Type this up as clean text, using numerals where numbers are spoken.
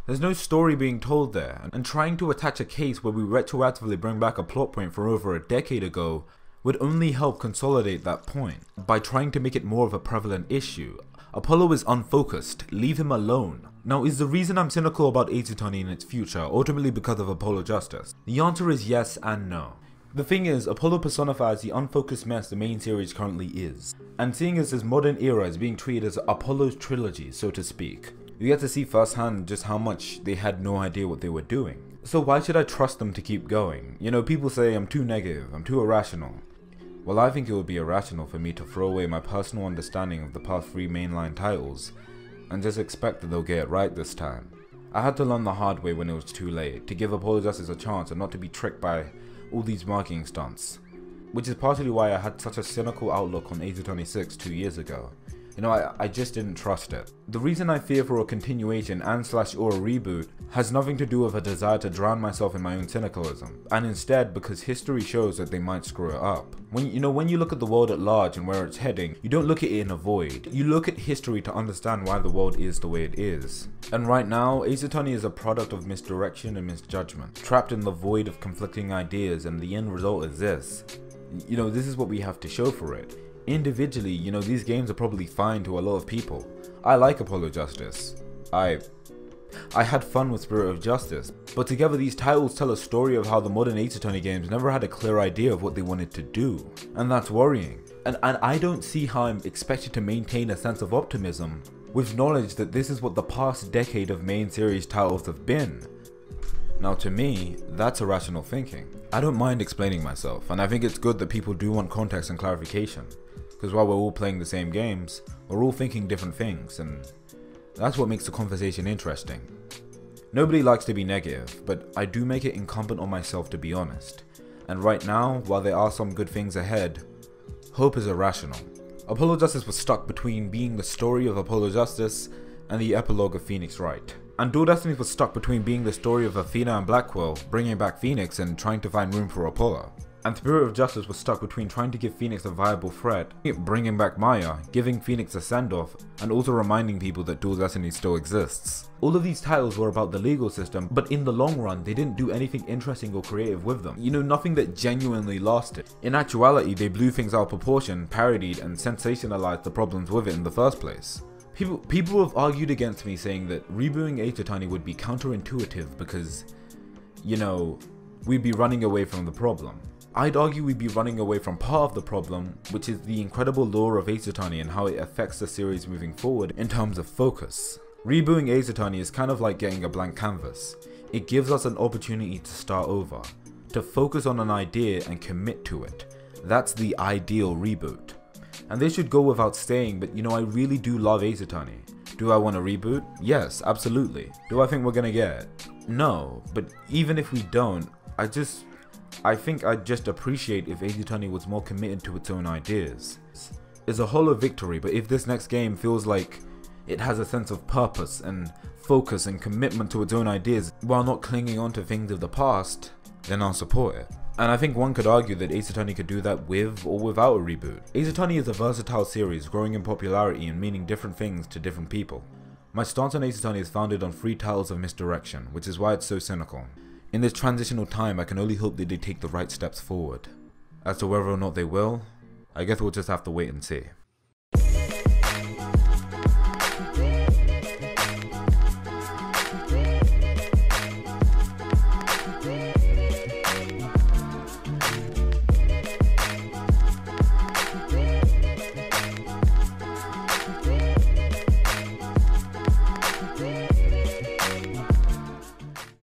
There's no story being told there, and trying to attach a case where we retroactively bring back a plot point from over a decade ago would only help consolidate that point. By trying to make it more of a prevalent issue, Apollo is unfocused, leave him alone. Now, is the reason I'm cynical about Azutani and its future ultimately because of Apollo Justice? The answer is yes and no. The thing is, Apollo personifies the unfocused mess the main series currently is, and seeing as this modern era is being treated as Apollo's trilogy, so to speak, you get to see firsthand just how much they had no idea what they were doing. So why should I trust them to keep going? You know, people say I'm too negative, I'm too irrational. Well, I think it would be irrational for me to throw away my personal understanding of the past 3 mainline titles and just expect that they'll get it right this time. I had to learn the hard way when it was too late, to give Apollo Justice a chance and not to be tricked by all these marketing stunts. Which is partially why I had such a cynical outlook on Azutani 6 2 years ago. You know, I just didn't trust it. The reason I fear for a continuation and/or a reboot has nothing to do with a desire to drown myself in my own cynicalism, and instead because history shows that they might screw it up. When you look at the world at large and where it's heading, you don't look at it in a void. You look at history to understand why the world is the way it is. And right now, Azutani is a product of misdirection and misjudgment, trapped in the void of conflicting ideas, and the end result is this. You know, this is what we have to show for it. Individually, you know, these games are probably fine to a lot of people. I like Apollo Justice. I had fun with Spirit of Justice, but together these titles tell a story of how the modern Azutani games never had a clear idea of what they wanted to do, and that's worrying. And I don't see how I'm expected to maintain a sense of optimism with knowledge that this is what the past decade of main series titles have been. Now to me, that's irrational thinking. I don't mind explaining myself, and I think it's good that people do want context and clarification. Because while we're all playing the same games, we're all thinking different things, and that's what makes the conversation interesting. Nobody likes to be negative, but I do make it incumbent on myself to be honest. And right now, while there are some good things ahead, hope is irrational. Apollo Justice was stuck between being the story of Apollo Justice and the epilogue of Phoenix Wright. And Dual Destiny was stuck between being the story of Athena and Blackwell, bringing back Phoenix and trying to find room for Apollo. And Spirit of Justice was stuck between trying to give Phoenix a viable threat, bringing back Maya, giving Phoenix a send-off, and also reminding people that Dual Destiny still exists. All of these titles were about the legal system, but in the long run, they didn't do anything interesting or creative with them. You know, nothing that genuinely lasted. In actuality, they blew things out of proportion, parodied, and sensationalized the problems with it in the first place. People have argued against me saying that rebooting Azutani would be counterintuitive because, you know, we'd be running away from the problem. I'd argue we'd be running away from part of the problem, which is the incredible lore of Azutani and how it affects the series moving forward in terms of focus. Rebooting Azutani is kind of like getting a blank canvas. It gives us an opportunity to start over, to focus on an idea and commit to it. That's the ideal reboot. And this should go without saying, but you know, I really do love Azutani. Do I want a reboot? Yes, absolutely. Do I think we're gonna get it? No, but even if we don't, I think I'd just appreciate if Azutani was more committed to its own ideas. It's a hollow victory, but if this next game feels like it has a sense of purpose and focus and commitment to its own ideas while not clinging on to things of the past, then I'll support it. And I think one could argue that Azutani could do that with or without a reboot. Azutani is a versatile series growing in popularity and meaning different things to different people. My stance on Azutani is founded on 3 titles of misdirection, which is why it's so cynical. In this transitional time, I can only hope that they take the right steps forward. As to whether or not they will, I guess we'll just have to wait and see.